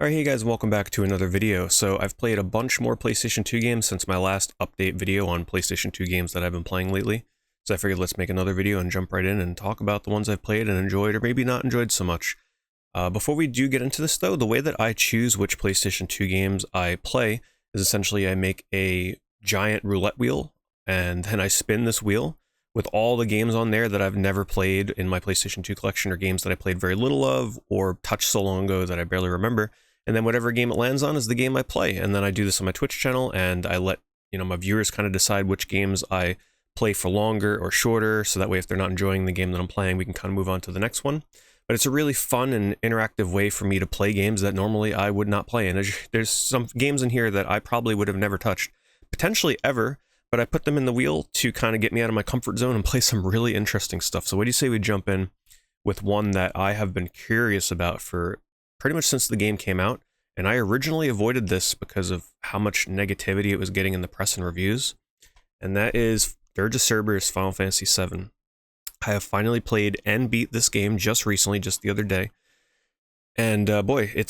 Alright, hey guys, welcome back to another video. So I've played a bunch more PlayStation 2 games since my last update video on PlayStation 2 games that I've been playing lately. So I figured let's make another video and jump right in and talk about the ones I've played and enjoyed or maybe not enjoyed so much. Before we do get into this though, the way that I choose which PlayStation 2 games I play is essentially I make a giant roulette wheel and then I spin this wheel with all the games on there that I've never played in my PlayStation 2 collection or games that I played very little of or touched so long ago that I barely remember. And then whatever game it lands on is the game I play. And then I do this on my Twitch channel and I let, my viewers kind of decide which games I play for longer or shorter. So that way, if they're not enjoying the game that I'm playing, we can kind of move on to the next one. But it's a really fun and interactive way for me to play games that normally I would not play. And there's some games in here that I probably would have never touched, potentially ever, but I put them in the wheel to kind of get me out of my comfort zone and play some really interesting stuff. So what do you say we jump in with one that I have been curious about for pretty much since the game came out, and I originally avoided this because of how much negativity it was getting in the press and reviews, and that is Dirge Cerberus Final Fantasy VII. I have finally played and beat this game just recently, just the other day, and boy, it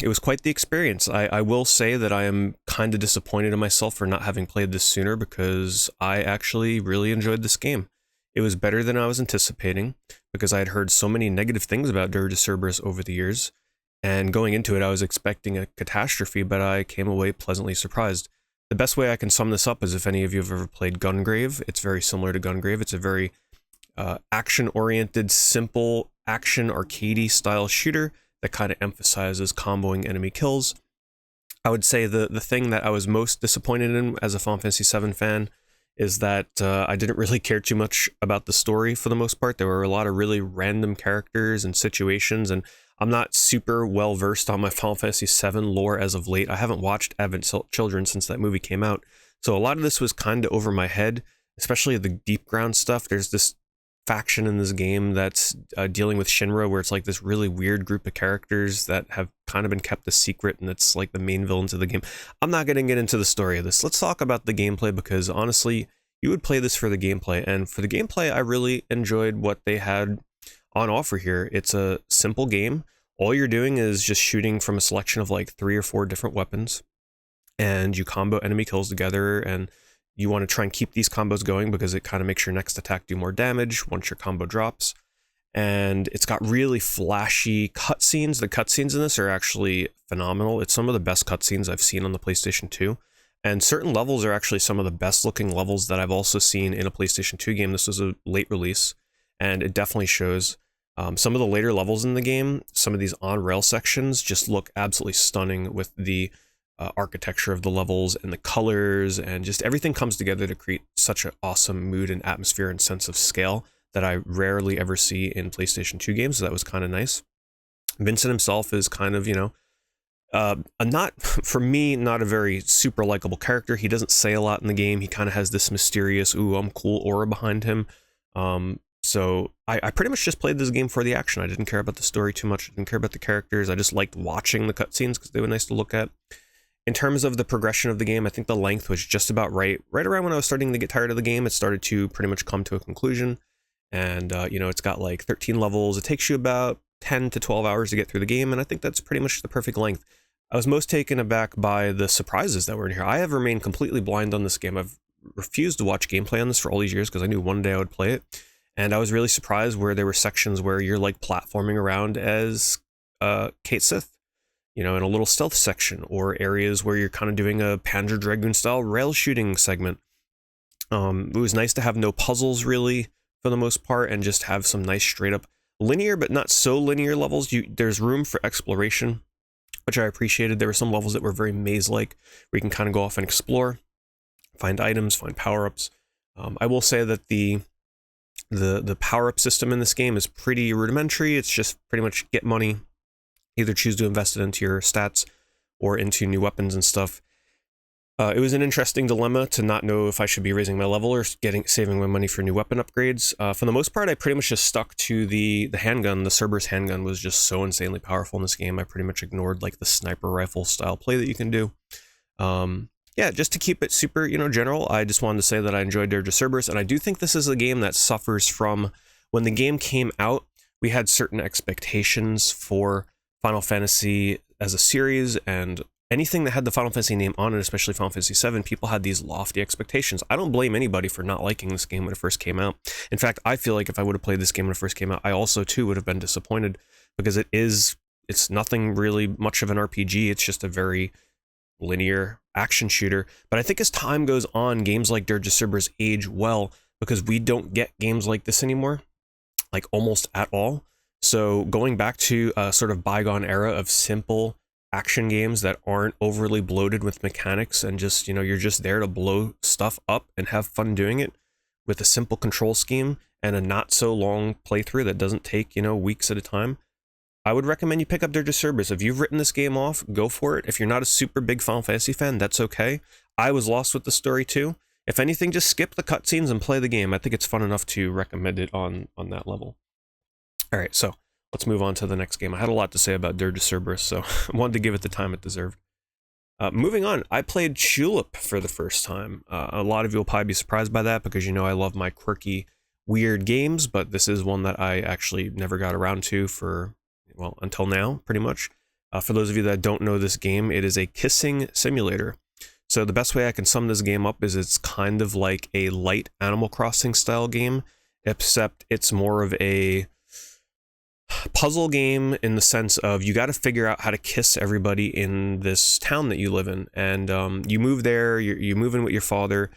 was quite the experience. I will say that I am kind of disappointed in myself for not having played this sooner because I actually really enjoyed this game. It was better than I was anticipating because I had heard so many negative things about Dirge Cerberus over the years. And going into it, I was expecting a catastrophe, but I came away pleasantly surprised. The best way I can sum this up is if any of you have ever played Gungrave, it's very similar to Gungrave. It's a very action-oriented, simple, action arcadey style shooter that kind of emphasizes comboing enemy kills. I would say the thing that I was most disappointed in as a Final Fantasy VII fan is that I didn't really care too much about the story for the most part. There were a lot of really random characters and situations, and I'm not super well versed on my Final Fantasy VII lore as of late. I haven't watched Advent Children since that movie came out, so a lot of this was kind of over my head, especially the deep ground stuff. There's this faction in this game that's dealing with Shinra, where it's like this really weird group of characters that have kind of been kept a secret, and it's like the main villains of the game. I'm not going to get into the story of this. Let's talk about the gameplay, because honestly, you would play this for the gameplay, and for the gameplay, I really enjoyed what they had on offer here. It's a simple game. All you're doing is just shooting from a selection of like 3 or 4 different weapons, and you combo enemy kills together, and you want to try and keep these combos going because it kind of makes your next attack do more damage once your combo drops. And it's got really flashy cutscenes. The cutscenes in this are actually phenomenal. It's some of the best cutscenes I've seen on the PlayStation 2. And certain levels are actually some of the best looking levels that I've also seen in a PlayStation 2 game. This was a late release, and it definitely shows. Some of the later levels in the game, some of these on-rail sections just look absolutely stunning with the architecture of the levels and the colors, and just everything comes together to create such an awesome mood and atmosphere and sense of scale that I rarely ever see in PlayStation 2 games, so that was kind of nice. Vincent himself is kind of, for me, not a very super likable character. He doesn't say a lot in the game. He kind of has this mysterious, ooh, I'm cool aura behind him. So I pretty much just played this game for the action. I didn't care about the story too much. I didn't care about the characters. I just liked watching the cutscenes because they were nice to look at. In terms of the progression of the game, I think the length was just about right. Right around when I was starting to get tired of the game, it started to pretty much come to a conclusion. And, it's got like 13 levels. It takes you about 10 to 12 hours to get through the game, and I think that's pretty much the perfect length. I was most taken aback by the surprises that were in here. I have remained completely blind on this game. I've refused to watch gameplay on this for all these years because I knew one day I would play it. And I was really surprised where there were sections where you're like platforming around as Kate Sith, in a little stealth section, or areas where you're kind of doing a Panzer Dragoon style rail shooting segment. It was nice to have no puzzles really for the most part, and just have some nice straight up linear but not so linear levels. There's room for exploration, which I appreciated. There were some levels that were very maze-like, where you can kind of go off and explore, find items, find power-ups. I will say that the power-up system in this game is pretty rudimentary. It's just pretty much get money, either choose to invest it into your stats or into new weapons and stuff. It was an interesting dilemma to not know if I should be raising my level or saving my money for new weapon upgrades. For the most part, I pretty much just stuck to the handgun. The Cerberus handgun was just so insanely powerful in this game. I pretty much ignored like the sniper rifle style play that you can do. Yeah, just to keep it super, general, I just wanted to say that I enjoyed Dirge Cerberus, and I do think this is a game that suffers from, when the game came out, we had certain expectations for Final Fantasy as a series, and anything that had the Final Fantasy name on it, especially Final Fantasy VII, people had these lofty expectations. I don't blame anybody for not liking this game when it first came out. In fact, I feel like if I would have played this game when it first came out, I also too would have been disappointed, because it's nothing really much of an RPG. It's just a very linear action shooter. But I think as time goes on, games like Dirge Cerberus age well, because we don't get games like this anymore, like almost at all. So going back to a sort of bygone era of simple action games that aren't overly bloated with mechanics, and just, you know, you're just there to blow stuff up and have fun doing it with a simple control scheme and a not so long playthrough that doesn't take, you know, weeks at a time, I would recommend you pick up Dirge Cerberus. If you've written this game off, go for it. If you're not a super big Final Fantasy fan, that's okay. I was lost with the story too. If anything, just skip the cutscenes and play the game. I think it's fun enough to recommend it on that level. All right, so let's move on to the next game. I had a lot to say about Dirge Cerberus, so I wanted to give it the time it deserved. Moving on, I played Chulip for the first time. A lot of you will probably be surprised by that, because you know I love my quirky, weird games, but this is one that I actually never got around to for, well, until now, pretty much. For those of you that don't know this game, it is a kissing simulator. So the best way I can sum this game up is it's kind of like a light Animal Crossing style game, except it's more of a puzzle game in the sense of you got to figure out how to kiss everybody in this town that you live in. And you move there, you move in with your father,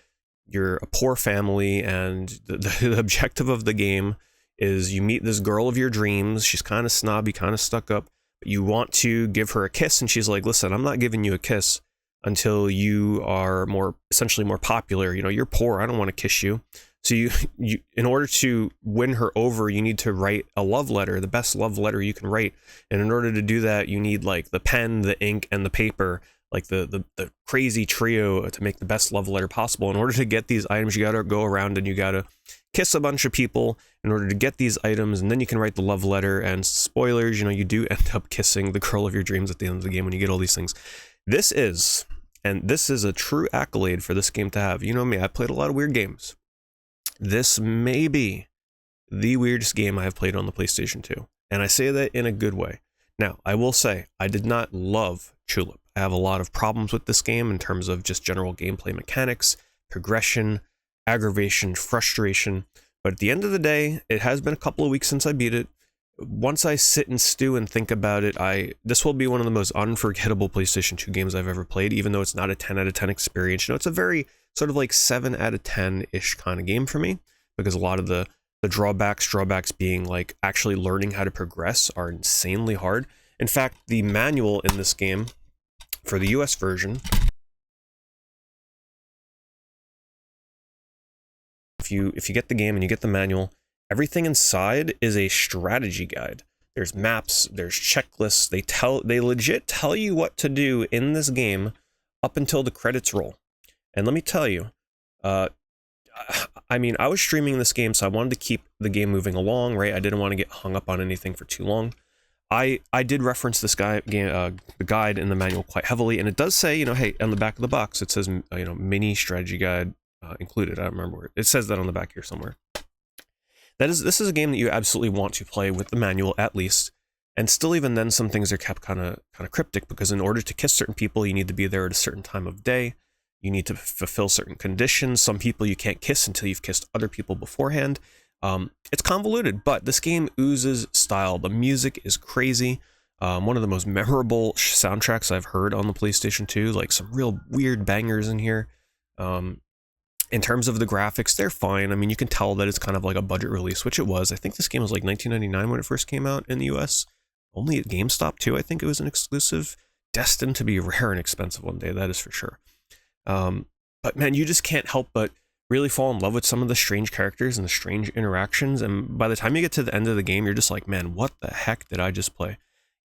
you're a poor family, and the objective of the game is you meet this girl of your dreams. She's kind of snobby, kind of stuck up, but you want to give her a kiss, and she's like, listen, I'm not giving you a kiss until you are essentially more popular. You know, you're poor, I don't want to kiss you. So you in order to win her over, you need to write a love letter, the best love letter you can write. And in order to do that, you need like the pen, the ink, and the paper, like the crazy trio to make the best love letter possible. In order to get these items, you got to go around and you got to kiss a bunch of people in order to get these items, and then you can write the love letter. And spoilers, you know, you do end up kissing the girl of your dreams at the end of the game when you get all these things. This is a true accolade for this game to have. You know me, I played a lot of weird games. This may be the weirdest game I have played on the PlayStation 2, and I say that in a good way. Now, I will say, I did not love Chulip. I have a lot of problems with this game in terms of just general gameplay mechanics, progression, aggravation, frustration, but at the end of the day, it has been a couple of weeks since I beat it. Once I sit and stew and think about it, this will be one of the most unforgettable PlayStation 2 games I've ever played, even though it's not a 10 out of 10 experience. You know, it's a very sort of like 7 out of 10-ish kind of game for me, because a lot of the drawbacks being like actually learning how to progress are insanely hard. In fact, the manual in this game for the US version, if you get the game and you get the manual, everything inside is a strategy guide. There's maps, there's checklists. They legit tell you what to do in this game up until the credits roll. And let me tell you, I mean, I was streaming this game, so I wanted to keep the game moving along, right? I didn't want to get hung up on anything for too long. I did reference this the guide in the manual quite heavily, and it does say, you know, hey, on the back of the box, it says, you know, mini strategy guide included. I don't remember where it says that on the back here somewhere. This is a game that you absolutely want to play with the manual at least, and still even then some things are kept kind of cryptic, because in order to kiss certain people, you need to be there at a certain time of day. You need to fulfill certain conditions. Some people you can't kiss until you've kissed other people beforehand. It's convoluted, but this game oozes style. The music is crazy. One of the most memorable soundtracks I've heard on the PlayStation 2, like some real weird bangers in here. In terms of the graphics, they're fine. I mean, you can tell that it's kind of like a budget release, which it was. I think this game was like $19.99 when it first came out in the US. Only at GameStop too. I think it was an exclusive, destined to be rare and expensive one day, that is for sure. But man, you just can't help but really fall in love with some of the strange characters and the strange interactions. And by the time you get to the end of the game, you're just like, man, what the heck did I just play?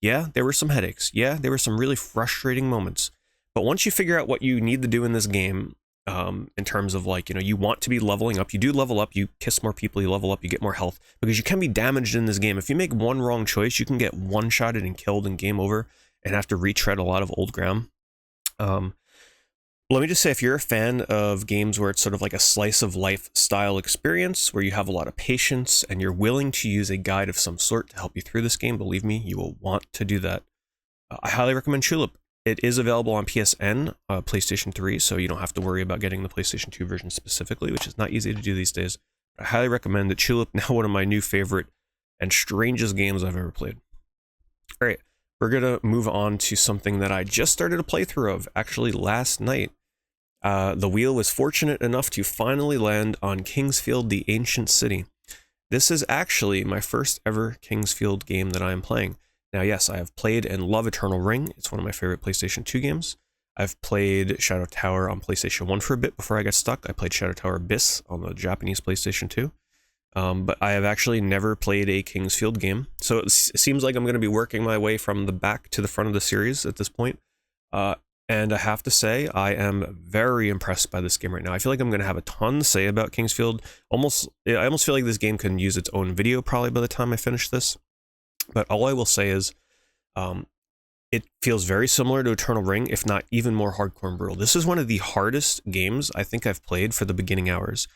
Yeah, there were some headaches. Yeah, there were some really frustrating moments. But once you figure out what you need to do in this game, in terms of like, you know, you want to be leveling up, you do level up, you kiss more people, you level up, you get more health, because you can be damaged in this game. If you make one wrong choice, you can get one-shotted and killed and game over and have to retread a lot of old ground. Let me just say, if you're a fan of games where it's sort of like a slice of life style experience, where you have a lot of patience and you're willing to use a guide of some sort to help you through this game, believe me, you will want to do that. I highly recommend Chulip. It is available on PSN, PlayStation 3, so you don't have to worry about getting the PlayStation 2 version specifically, which is not easy to do these days. I highly recommend it. Chulip, now one of my new favorite and strangest games I've ever played. All right, we're going to move on to something that I just started a playthrough of, actually last night. The wheel was fortunate enough to finally land on Kingsfield, the ancient city. This is actually my first ever Kingsfield game that I am playing. Now, yes, I have played and love Eternal Ring. It's one of my favorite PlayStation 2 games. I've played Shadow Tower on PlayStation 1 for a bit before I got stuck. I played Shadow Tower Abyss on the Japanese PlayStation 2. But I have actually never played a Kingsfield game. So it seems like I'm going to be working my way from the back to the front of the series at this point. And I have to say, I am very impressed by this game right now. I feel like I'm going to have a ton to say about Kingsfield. I almost feel like this game can use its own video probably by the time I finish this. But all I will say is, it feels very similar to Eternal Ring, if not even more hardcore and brutal. This is one of the hardest games I think I've played for the beginning hours.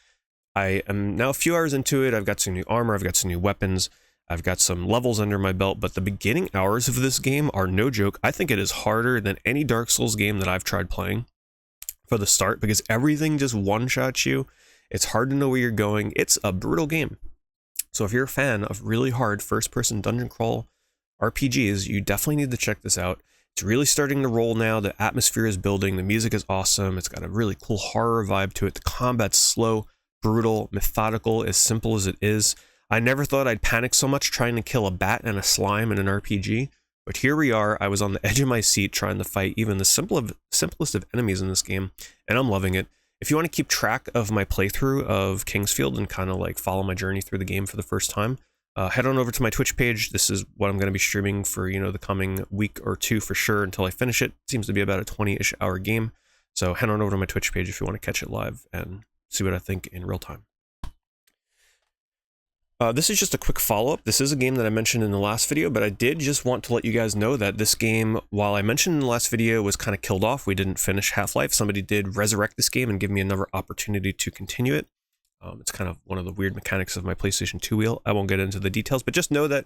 I am now a few hours into it. I've got some new armor, I've got some new weapons, I've got some levels under my belt, but the beginning hours of this game are no joke. I think it is harder than any Dark Souls game that I've tried playing for the start, because everything just one-shots you. It's hard to know where you're going. It's a brutal game. So if you're a fan of really hard first-person dungeon crawl RPGs, you definitely need to check this out. It's really starting to roll now. The atmosphere is building. The music is awesome. It's got a really cool horror vibe to it. The combat's slow, brutal, methodical, as simple as it is. I never thought I'd panic so much trying to kill a bat and a slime in an RPG, but here we are. I was on the edge of my seat trying to fight even the simplest of enemies in this game, and I'm loving it. If you want to keep track of my playthrough of Kingsfield and kind of like follow my journey through the game for the first time, head on over to my Twitch page. This is what I'm going to be streaming for, the coming week or two for sure until I finish it. It seems to be about a 20-ish hour game, so head on over to my Twitch page if you want to catch it live and see what I think in real time. This is just a quick follow-up. This is a game that I mentioned in the last video, but I did just want to let you guys know that this game, while I mentioned in the last video, was kind of killed off. We didn't finish HalfLife. Somebody did resurrect this game and give me another opportunity to continue it. It's kind of one of the weird mechanics of my PlayStation 2 wheel. I won't get into the details, but just know that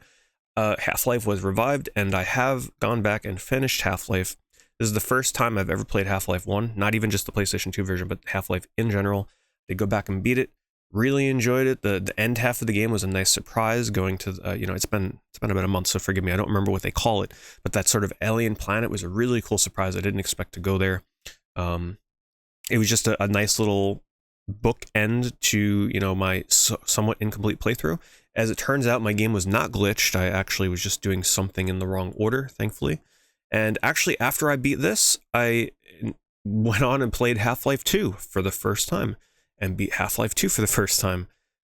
HalfLife was revived, and I have gone back and finished HalfLife. This is the first time I've ever played HalfLife 1, not even just the PlayStation 2 version, but HalfLife in general. Did go back and beat it. Really enjoyed it. The end half of the game was a nice surprise. Going to it's been about a month, so forgive me, I don't remember what they call it, but that sort of alien planet was a really cool surprise. I didn't expect to go there. It was just a nice little bookend to my somewhat incomplete playthrough. As it turns out, my game was not glitched. I actually was just doing something in the wrong order, thankfully. And actually, after I beat this, I went on and played Half-Life 2 for the first time. And beat Half-Life 2 for the first time.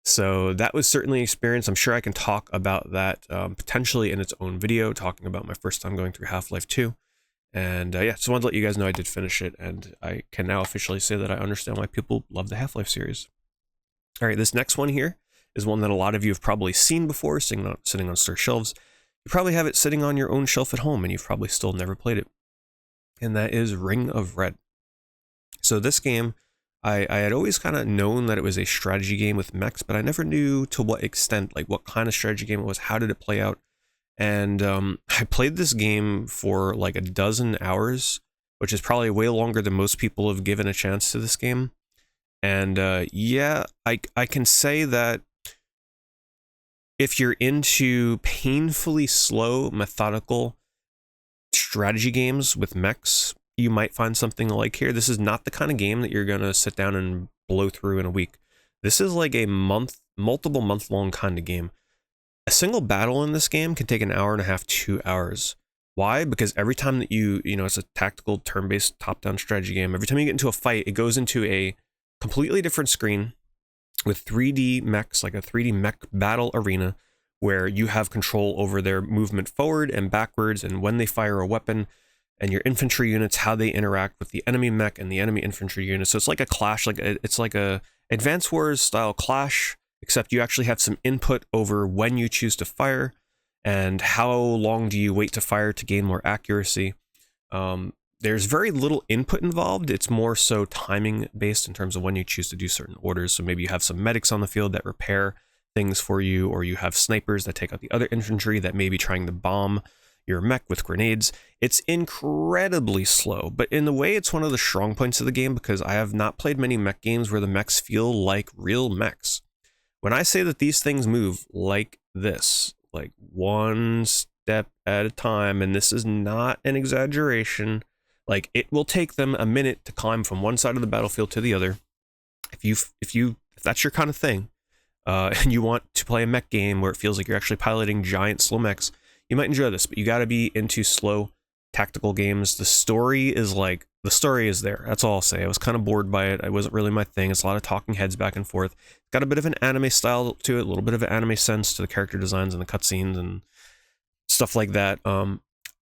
So that was certainly an experience. I'm sure I can talk about that potentially in its own video, talking about my first time going through Half-Life 2. And yeah, just wanted to let you guys know I did finish it, and I can now officially say that I understand why people love the Half-Life series. All right, this next one here is one that a lot of you have probably seen before, sitting on store shelves. You probably have it sitting on your own shelf at home, and you've probably still never played it. And that is Ring of Red. So this game, I had always kind of known that it was a strategy game with mechs, but I never knew to what extent, like what kind of strategy game it was, how did it play out. And I played this game for like a dozen hours, which is probably way longer than most people have given a chance to this game. And yeah, I can say that if you're into painfully slow, methodical strategy games with mechs, you might find something like here. This is not the kind of game that you're going to sit down and blow through in a week. This is like a multiple month-long kind of game. A single battle in this game can take an hour and a half, 2 hours. Why? Because every time that it's a tactical turn-based top-down strategy game. Every time you get into a fight, it goes into a completely different screen with 3D mechs, like a 3D mech battle arena, where you have control over their movement forward and backwards, and when they fire a weapon, and your infantry units, how they interact with the enemy mech and the enemy infantry units. So it's like a clash, it's like a Advance Wars style clash, except you actually have some input over when you choose to fire and how long do you wait to fire to gain more accuracy. There's very little input involved. It's more so timing based in terms of when you choose to do certain orders. So maybe you have some medics on the field that repair things for you, or you have snipers that take out the other infantry that may be trying to bomb You're a mech with grenades. It's incredibly slow, but in a way it's one of the strong points of the game because I have not played many mech games where the mechs feel like real mechs. When I say that these things move like this, like one step at a time, and this is not an exaggeration, like it will take them a minute to climb from one side of the battlefield to the other. If that's your kind of thing, and you want to play a mech game where it feels like you're actually piloting giant slow mechs, you might enjoy this, but you got to be into slow tactical games. The story is there. That's all I'll say. I was kind of bored by it. It wasn't really my thing. It's a lot of talking heads back and forth. It's got a bit of an anime style to it, a little bit of an anime sense to the character designs and the cutscenes and stuff like that.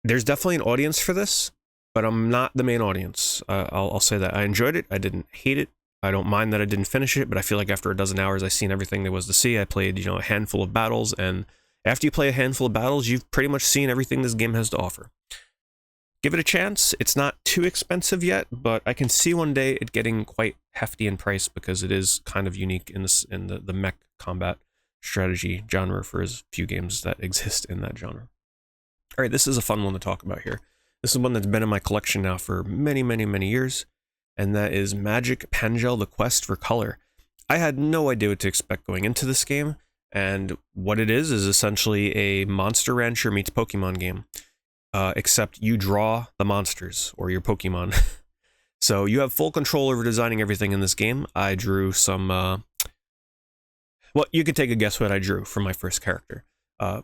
There's definitely an audience for this, but I'm not the main audience. I'll say that. I enjoyed it. I didn't hate it. I don't mind that I didn't finish it, but I feel like after a dozen hours, I've seen everything there was to see. I played, a handful of battles, and after you play a handful of battles, you've pretty much seen everything this game has to offer. Give it a chance. It's not too expensive yet, but I can see one day it getting quite hefty in price because it is kind of unique in the mech combat strategy genre for as few games that exist in that genre. All right, this is a fun one to talk about here. This is one that's been in my collection now for many, many, many years, and that is Magic Pengel: The Quest for Color. I had no idea what to expect going into this game, and what it is essentially a Monster Rancher meets Pokemon game, except you draw the monsters, or your Pokemon. So you have full control over designing everything in this game. I drew some, well, you could take a guess what I drew for my first character.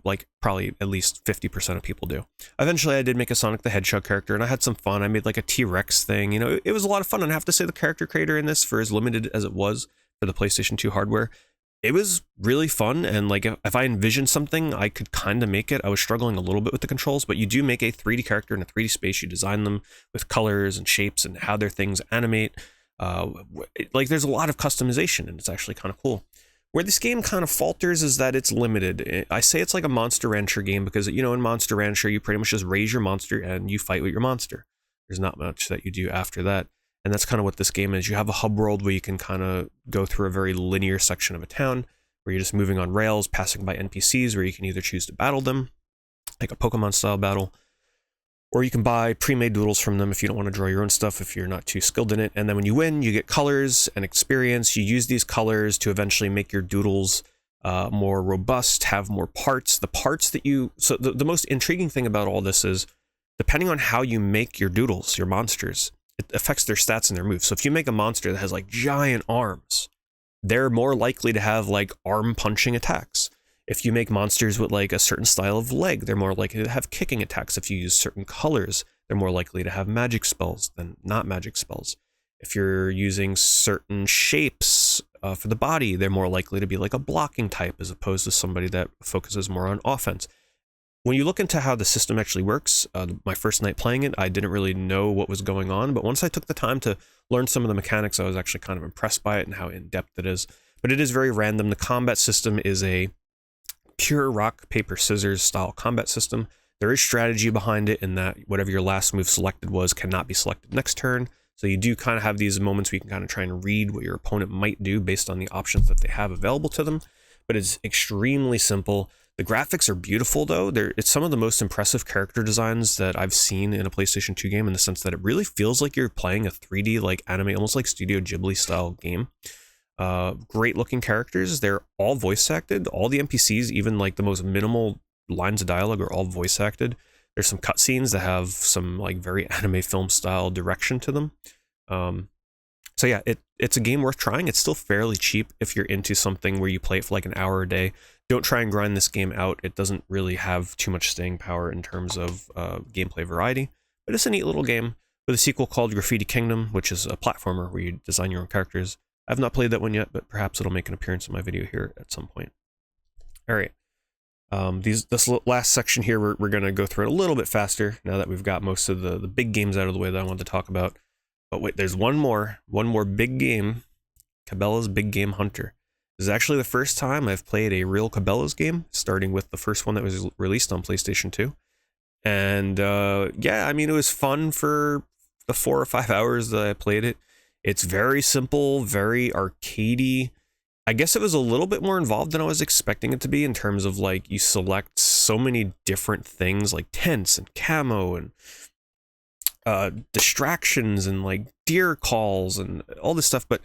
Like probably at least 50% of people do. Eventually I did make a Sonic the Hedgehog character, and I had some fun. I made like a T-Rex thing. It was a lot of fun, and I have to say the character creator in this, for as limited as it was for the PlayStation 2 hardware, it was really fun, and like if I envisioned something, I could kind of make it. I was struggling a little bit with the controls, but you do make a 3D character in a 3D space. You design them with colors and shapes and how their things animate. Like there's a lot of customization, and it's actually kind of cool. Where this game kind of falters is that it's limited. I say it's like a Monster Rancher game because, in Monster Rancher, you pretty much just raise your monster and you fight with your monster. There's not much that you do after that. And that's kind of what this game is. You have a hub world where you can kind of go through a very linear section of a town where you're just moving on rails, passing by NPCs where you can either choose to battle them, like a Pokemon style battle, or you can buy pre-made doodles from them if you don't want to draw your own stuff, if you're not too skilled in it. And then when you win, you get colors and experience. You use these colors to eventually make your doodles more robust, have more parts. The parts that so the most intriguing thing about all this is, depending on how you make your doodles, your monsters, it affects their stats and their moves. So if you make a monster that has like giant arms, they're more likely to have like arm punching attacks. If you make monsters with like a certain style of leg, they're more likely to have kicking attacks. If you use certain colors, they're more likely to have magic spells than not magic spells. If you're using certain shapes for the body, they're more likely to be like a blocking type as opposed to somebody that focuses more on offense. When you look into how the system actually works, my first night playing it, I didn't really know what was going on, but once I took the time to learn some of the mechanics, I was actually kind of impressed by it and how in-depth it is. But it is very random. The combat system is a pure rock, paper, scissors style combat system. There is strategy behind it in that whatever your last move selected was cannot be selected next turn. So you do kind of have these moments where you can kind of try and read what your opponent might do based on the options that they have available to them. But it's extremely simple. The graphics are beautiful, though. It's some of the most impressive character designs that I've seen in a PlayStation 2 game, in the sense that it really feels like you're playing a 3D like anime, almost like Studio Ghibli style game. Great looking characters. They're all voice acted. All the NPCs, even like the most minimal lines of dialogue, are all voice acted. There's some cutscenes that have some like very anime film style direction to them. So yeah, it's a game worth trying. It's still fairly cheap if you're into something where you play it for like an hour a day. Don't try and grind this game out. It doesn't really have too much staying power in terms of gameplay variety, but it's a neat little game with a sequel called Graffiti Kingdom, which is a platformer where you design your own characters. I've not played that one yet, but perhaps it'll make an appearance in my video here at some point. All right. This last section here, we're going to go through it a little bit faster now that we've got most of the big games out of the way that I wanted to talk about. But wait, there's one more big game, Cabela's Big Game Hunter. This is actually the first time I've played a real Cabela's game, starting with the first one that was released on PlayStation 2. And yeah, I mean, it was fun for the 4 or 5 hours that I played it. It's very simple, very arcadey. I guess it was a little bit more involved than I was expecting it to be, in terms of like you select so many different things like tents and camo and distractions and like deer calls and all this stuff. But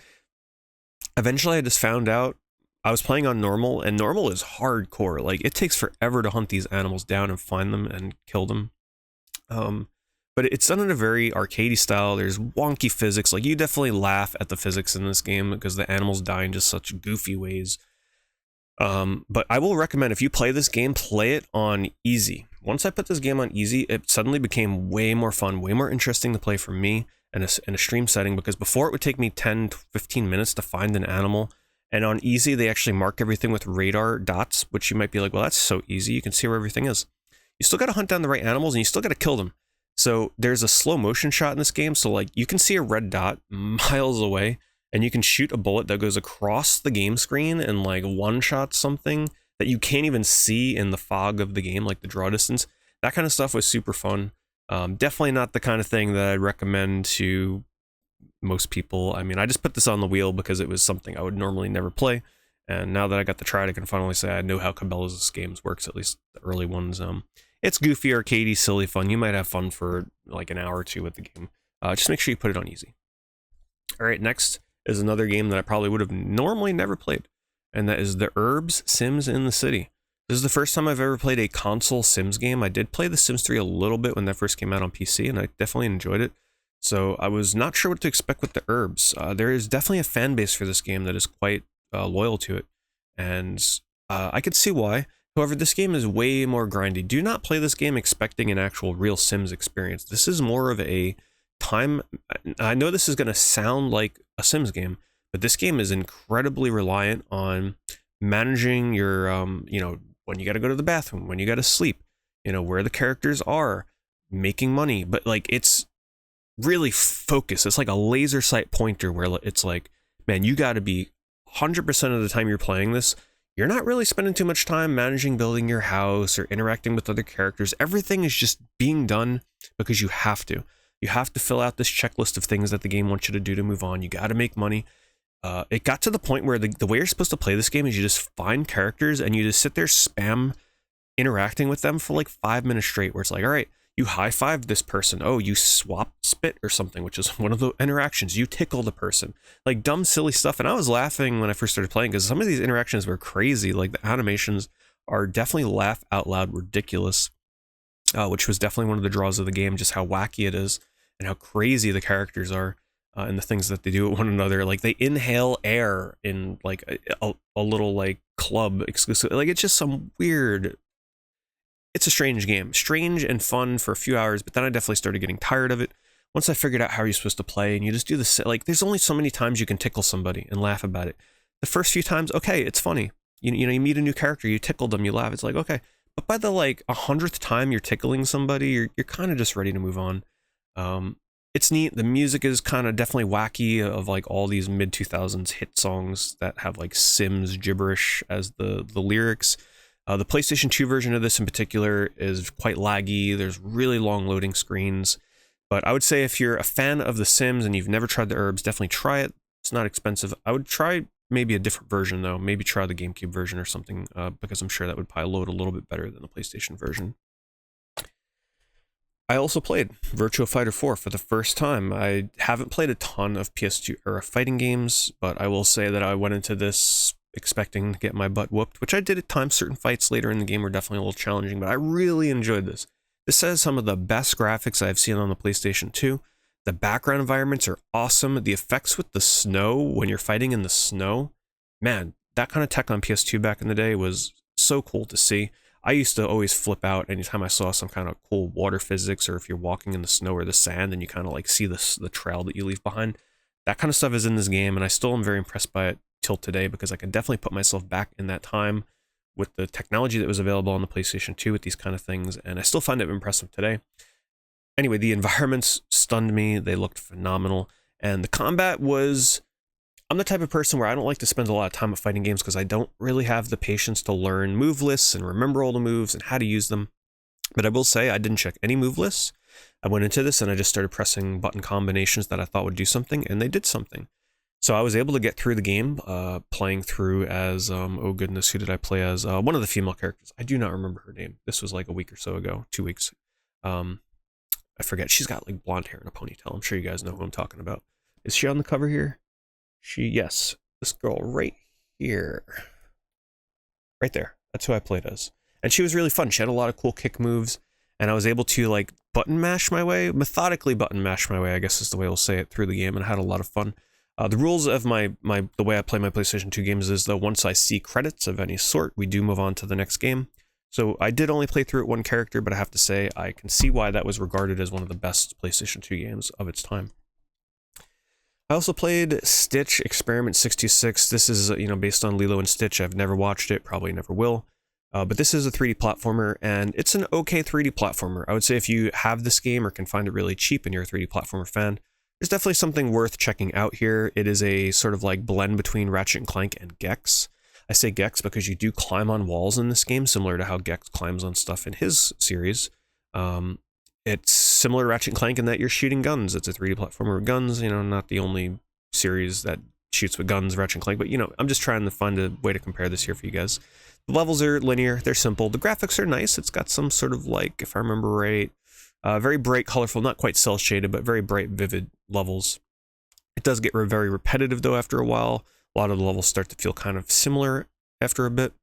eventually I just found out I was playing on normal, and normal is hardcore. Like, it takes forever to hunt these animals down and find them and kill them. But it's done in a very arcadey style. There's wonky physics. Like, you definitely laugh at the physics in this game because the animals die in just such goofy ways. But I will recommend, if you play this game, play it on easy. Once I put this game on easy, it suddenly became way more fun, way more interesting to play for me in a stream setting, because before it would take me 10 to 15 minutes to find an animal. And on easy, they actually mark everything with radar dots, which you might be like, well, that's so easy. You can see where everything is. You still got to hunt down the right animals, and you still got to kill them. So there's a slow motion shot in this game. So like, you can see a red dot miles away, and you can shoot a bullet that goes across the game screen and like one-shot something that you can't even see in the fog of the game, like the draw distance. That kind of stuff was super fun. Definitely not the kind of thing that I'd recommend to most people. I mean, I just put this on the wheel because it was something I would normally never play, and now that I got to try it, I can finally say I know how Cabelas games works, at least the early ones. It's goofy, arcadey, silly fun. You might have fun for like an hour or two with the game. Just make sure you put it on easy. All right, next is another game that I probably would have normally never played, and that is the Urbz Sims in the City. This is the first time I've ever played a console Sims game. I did play The Sims 3 a little bit when that first came out on PC, and I definitely enjoyed it. So I was not sure what to expect with the Urbz. There is definitely a fan base for this game that is quite loyal to it, and I could see why. However, this game is way more grindy. Do not play this game expecting an actual real Sims experience. This is more of a time... I know this is going to sound like a Sims game, but this game is incredibly reliant on managing your, you know, when you got to go to the bathroom, when you got to sleep, you know, where the characters are, making money. But like, it's really focused. It's like a laser sight pointer where it's like, man, you got to be 100% of the time you're playing this, you're not really spending too much time managing building your house or interacting with other characters. Everything is just being done because you have to. You have to fill out this checklist of things that the game wants you to do to move on. You got to make money. It got to the point where the way you're supposed to play this game is you just find characters and you just sit there spam interacting with them for like 5 minutes straight, where it's like, all right, you high-five this person. Oh, you swap spit or something, which is one of the interactions. You tickle the person. Like, dumb, silly stuff. And I was laughing when I first started playing because some of these interactions were crazy. Like, the animations are definitely laugh out loud ridiculous, which was definitely one of the draws of the game, just how wacky it is and how crazy the characters are, and the things that they do with one another. Like, they inhale air in like a little like club exclusive. Like, it's just some weird... It's a strange game. Strange and fun for a few hours, but then I definitely started getting tired of it. Once I figured out how you're supposed to play, and you just do this, like, there's only so many times you can tickle somebody and laugh about it. The first few times, okay, it's funny. You know, you meet a new character, you tickle them, you laugh, it's like, okay. But by the, like, 100th time you're tickling somebody, you're kind of just ready to move on. It's neat. The music is kind of definitely wacky, of, like, all these mid-2000s hit songs that have, like, Sims gibberish as the lyrics. The PlayStation 2 version of this in particular is quite laggy. There's really long loading screens. But I would say if you're a fan of The Sims and you've never tried the Urbz, definitely try it. It's not expensive. I would try maybe a different version, though. Maybe try the GameCube version or something, because I'm sure that would probably load a little bit better than the PlayStation version. I also played Virtua Fighter 4 for the first time. I haven't played a ton of PS2 era fighting games, but I will say that I went into this expecting to get my butt whooped, which I did at times. Certain fights later in the game were definitely a little challenging, but I really enjoyed this. This has some of the best graphics I've seen on the PlayStation 2. The background environments are awesome. The effects with the snow, when you're fighting in the snow, man, that kind of tech on PS2 back in the day was so cool to see. I used to always flip out anytime I saw some kind of cool water physics, or if you're walking in the snow or the sand and you kind of like see the trail that you leave behind. That kind of stuff is in this game, and I still am very impressed by it till today, because I can definitely put myself back in that time with the technology that was available on the PlayStation 2 with these kind of things, and I still find it impressive today. Anyway, the environments stunned me. They looked phenomenal, and the combat was... I'm the type of person where I don't like to spend a lot of time at fighting games because I don't really have the patience to learn move lists and remember all the moves and how to use them. But I will say I didn't check any move lists. I went into this and I just started pressing button combinations that I thought would do something, and they did something. So I was able to get through the game, playing through as, oh goodness, who did I play as? One of the female characters. I do not remember her name. This was like a week or so ago, 2 weeks. I forget. She's got like blonde hair and a ponytail. I'm sure you guys know who I'm talking about. Is she on the cover here? Yes. This girl right here. Right there. That's who I played as. And she was really fun. She had a lot of cool kick moves, and I was able to like button mash my way, methodically button mash my way, I guess is the way we'll say it, through the game, and I had a lot of fun. The rules of the way I play my PlayStation 2 games is that once I see credits of any sort, we do move on to the next game. So I did only play through it one character, but I have to say I can see why that was regarded as one of the best PlayStation 2 games of its time. I also played Stitch Experiment 66. This is, based on Lilo and Stitch. I've never watched it, probably never will. But this is a 3D platformer, and it's an okay 3D platformer. I would say if you have this game or can find it really cheap and you're a 3D platformer fan, there's definitely something worth checking out here. It is a sort of like blend between Ratchet & Clank and Gex. I say Gex because you do climb on walls in this game, similar to how Gex climbs on stuff in his series. It's similar to Ratchet & Clank in that you're shooting guns. It's a 3D platformer with guns, not the only series that shoots with guns, Ratchet & Clank, but I'm just trying to find a way to compare this here for you guys. The levels are linear, they're simple. The graphics are nice. It's got some sort of like, if I remember right, very bright, colorful, not quite cel shaded, but very bright, vivid levels. It does get very repetitive though after a while. A lot of the levels start to feel kind of similar after a bit.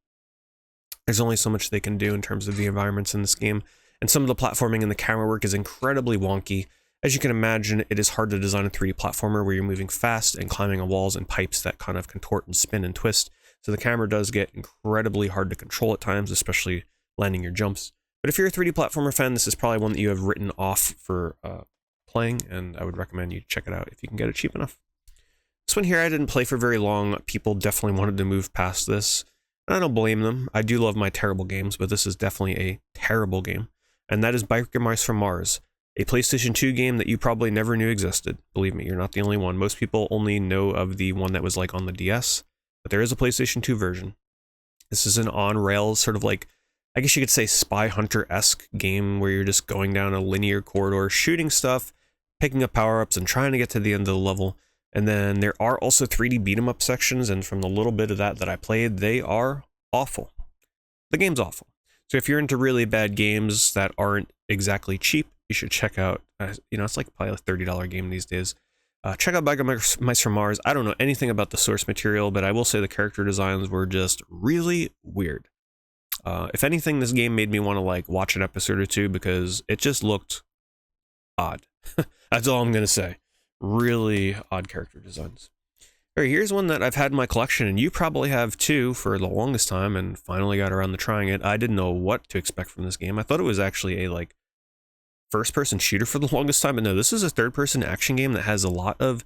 There's only so much they can do in terms of the environments in this game, and some of the platforming and the camera work is incredibly wonky. As you can imagine, it is hard to design a 3D platformer where you're moving fast and climbing on walls and pipes that kind of contort and spin and twist. So the camera does get incredibly hard to control at times, especially landing your jumps. But if you're a 3D platformer fan, this is probably one that you have written off for playing, and I would recommend you check it out if you can get it cheap enough. This one here I didn't play for very long. People definitely wanted to move past this, and I don't blame them. I do love my terrible games, but this is definitely a terrible game, and that is Biker Mice from Mars, a PlayStation 2 game that you probably never knew existed. Believe me, you're not the only one. Most people only know of the one that was like on the DS, but there is a PlayStation 2 version. This is an on-rails sort of like, I guess you could say Spy Hunter-esque game where you're just going down a linear corridor, shooting stuff, picking up power-ups, and trying to get to the end of the level. And then there are also 3D beat-em-up sections, and from the little bit of that I played, they are awful. The game's awful. So if you're into really bad games that aren't exactly cheap, you should check out, it's like probably a $30 game these days. Check out Biker Mice from Mars. I don't know anything about the source material, but I will say the character designs were just really weird. If anything, this game made me want to like watch an episode or two because it just looked odd. That's all I'm going to say. Really odd character designs. All right, here's one that I've had in my collection, and you probably have too for the longest time, and finally got around to trying it. I didn't know what to expect from this game. I thought it was actually a like first-person shooter for the longest time, but no, this is a third-person action game that has a lot of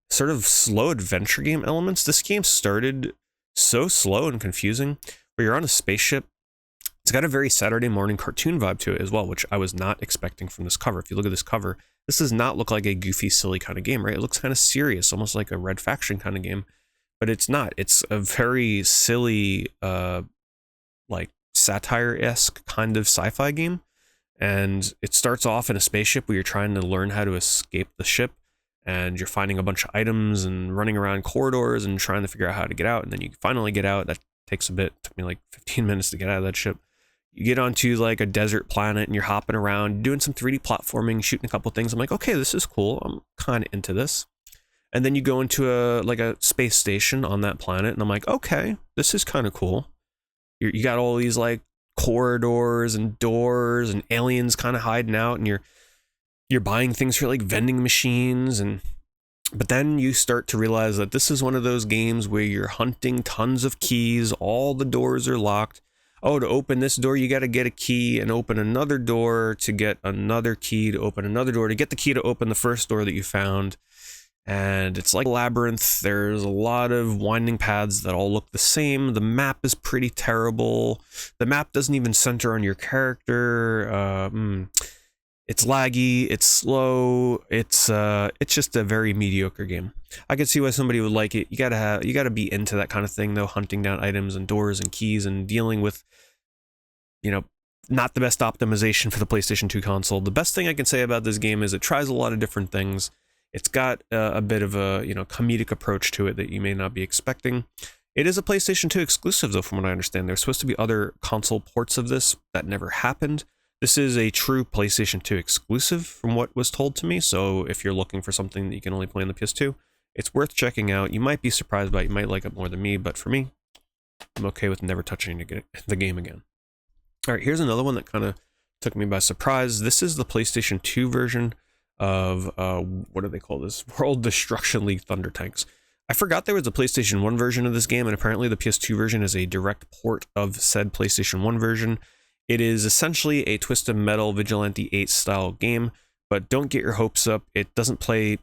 sort of slow adventure game elements. This game started so slow and confusing, where you're on a spaceship. It's got a very Saturday morning cartoon vibe to it as well, which I was not expecting from this cover. If you look at this cover, this does not look like a goofy, silly kind of game, right? It looks kind of serious, almost like a Red Faction kind of game, but it's not. It's a very silly, like satire-esque kind of sci-fi game. And it starts off in a spaceship where you're trying to learn how to escape the ship, and you're finding a bunch of items and running around corridors and trying to figure out how to get out. And then you finally get out. That takes a bit. It took me like 15 minutes to get out of that ship. You get onto like a desert planet and you're hopping around, doing some 3D platforming, shooting a couple things. I'm like, okay, this is cool. I'm kind of into this. And then you go into a space station on that planet, and I'm like, okay, this is kind of cool. You got all these like corridors and doors and aliens kind of hiding out, and you're buying things for like vending machines, but then you start to realize that this is one of those games where you're hunting tons of keys. All the doors are locked. Oh, to open this door, you got to get a key and open another door to get another key to open another door to get the key to open the first door that you found. And it's like a labyrinth. There's a lot of winding paths that all look the same. The map is pretty terrible. The map doesn't even center on your character. It's laggy. It's slow. It's just a very mediocre game. I could see why somebody would like it. You gotta be into that kind of thing though, hunting down items and doors and keys and dealing with, not the best optimization for the PlayStation 2 console. The best thing I can say about this game is it tries a lot of different things. It's got a bit of a, you know, comedic approach to it that you may not be expecting. It is a PlayStation 2 exclusive, though, from what I understand. There's supposed to be other console ports of this that never happened. This is a true PlayStation 2 exclusive, from what was told to me, so if you're looking for something that you can only play on the PS2, it's worth checking out. You might be surprised by it, you might like it more than me, but for me, I'm okay with never touching the game again. Alright, here's another one that kind of took me by surprise. This is the PlayStation 2 version of, what do they call this? World Destruction League Thunder Tanks. I forgot there was a PlayStation 1 version of this game, and apparently the PS2 version is a direct port of said PlayStation 1 version. It is essentially a Twisted Metal Vigilante 8 style game, but don't get your hopes up. It doesn't play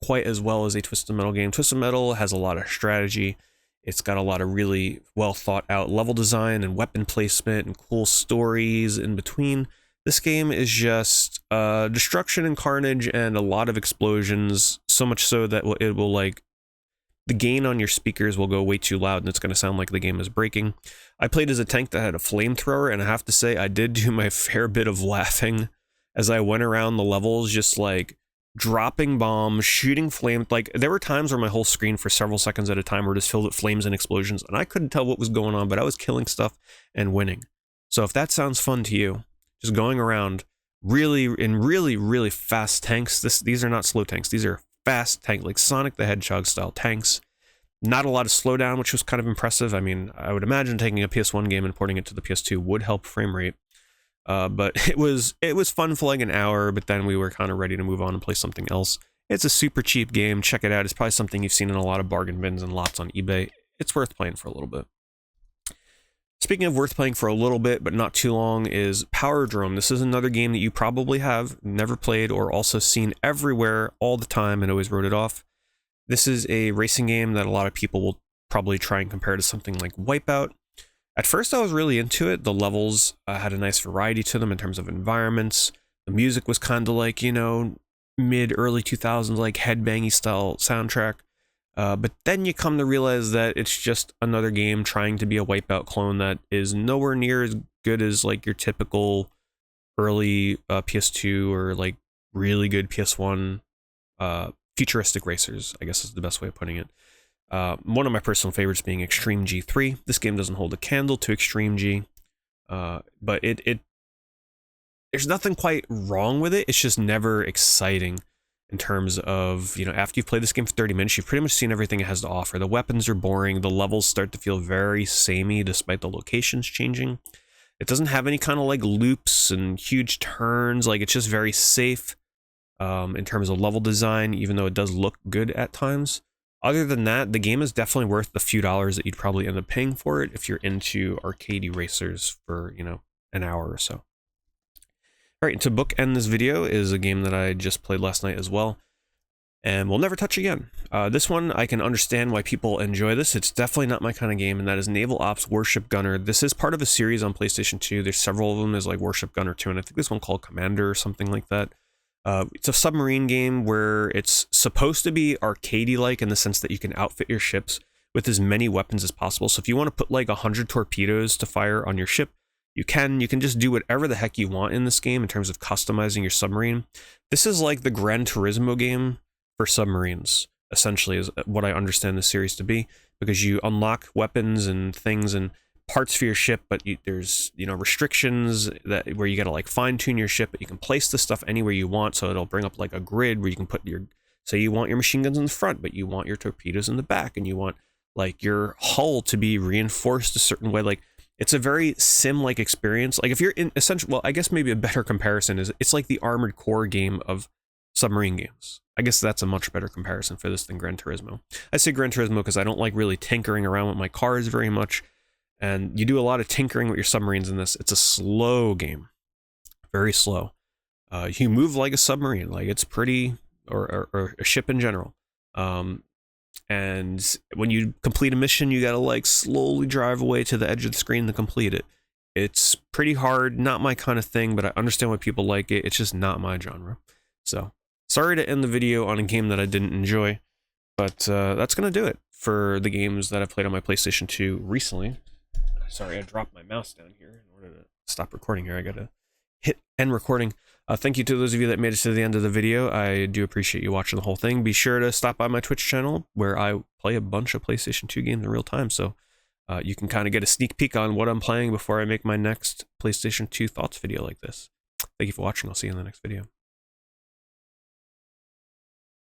quite as well as a Twisted Metal game. Twisted Metal has a lot of strategy. It's got a lot of really well thought out level design and weapon placement and cool stories in between. This game is just destruction and carnage and a lot of explosions, so much so that it will, like, the gain on your speakers will go way too loud and it's going to sound like the game is breaking. I played as a tank that had a flamethrower, and I have to say I did do my fair bit of laughing as I went around the levels, just like dropping bombs, shooting flame. Like, there were times where my whole screen for several seconds at a time were just filled with flames and explosions, and I couldn't tell what was going on, but I was killing stuff and winning. So if that sounds fun to you, just going around really fast tanks. These are not slow tanks. These are fast tank, like Sonic the Hedgehog style tanks. Not a lot of slowdown, which was kind of impressive. I mean, I would imagine taking a PS1 game and porting it to the PS2 would help frame rate. But it was fun for like an hour, but then we were kind of ready to move on and play something else. It's a super cheap game. Check it out. It's probably something you've seen in a lot of bargain bins and lots on eBay. It's worth playing for a little bit. Speaking of worth playing for a little bit, but not too long, is Power Drome. This is another game that you probably have never played or also seen everywhere all the time and always wrote it off. This is a racing game that a lot of people will probably try and compare to something like Wipeout. At first I was really into it. The levels had a nice variety to them in terms of environments. The music was kind of like, you know, mid-early 2000s, like headbangy style soundtrack. But then you come to realize that it's just another game trying to be a Wipeout clone that is nowhere near as good as like your typical early PS2 or like really good PS1 futuristic racers, I guess is the best way of putting it. One of my personal favorites being Extreme G3. This game doesn't hold a candle to Extreme G, but there's nothing quite wrong with it. It's just never exciting. In terms of, you know, after you've played this game for 30 minutes, you've pretty much seen everything it has to offer. The weapons are boring. The levels start to feel very samey despite the locations changing. It doesn't have any kind of like loops and huge turns. Like, it's just very safe in terms of level design, even though it does look good at times. Other than that, the game is definitely worth the few dollars that you'd probably end up paying for it if you're into arcadey racers for, you know, an hour or so. Alright, to bookend this video is a game that I just played last night as well, and we'll never touch again. This one, I can understand why people enjoy this. It's definitely not my kind of game, and that is Naval Ops Warship Gunner. This is part of a series on PlayStation 2. There's several of them. There's like Warship Gunner 2, and I think there's one called Commander or something like that. It's a submarine game where it's supposed to be arcadey-like in the sense that you can outfit your ships with as many weapons as possible. So if you want to put like 100 torpedoes to fire on your ship, you can just do whatever the heck you want in this game in terms of customizing your submarine. This is like the Gran Turismo game for submarines, essentially, is what I understand the series to be, because you unlock weapons and things and parts for your ship, but there's, you know, restrictions that where you gotta like fine tune your ship, but you can place the stuff anywhere you want, so it'll bring up like a grid where you can put your, say you want your machine guns in the front, but you want your torpedoes in the back, and you want like your hull to be reinforced a certain way. Like, it's a very sim-like experience. Like, if you're in essentially, well, I guess maybe a better comparison is it's like the Armored Core game of submarine games. I guess that's a much better comparison for this than Gran Turismo. I say Gran Turismo because I don't like really tinkering around with my cars very much, and you do a lot of tinkering with your submarines in this. It's a slow game, very slow. You move like a submarine, like it's pretty, or a ship in general. And when you complete a mission, you gotta like slowly drive away to the edge of the screen to complete it. It's pretty hard, not my kind of thing, but I understand why people like it. It's just not my genre. So, sorry to end the video on a game that I didn't enjoy, but that's gonna do it for the games that I've played on my PlayStation 2 recently. Sorry, I dropped my mouse down here in order to stop recording here. I gotta hit end recording. Thank you to those of you that made it to the end of the video. I do appreciate you watching the whole thing. Be sure to stop by my Twitch channel where I play a bunch of PlayStation 2 games in real time, so you can kind of get a sneak peek on what I'm playing before I make my next PlayStation 2 thoughts video like this. Thank you for watching. I'll see you in the next video.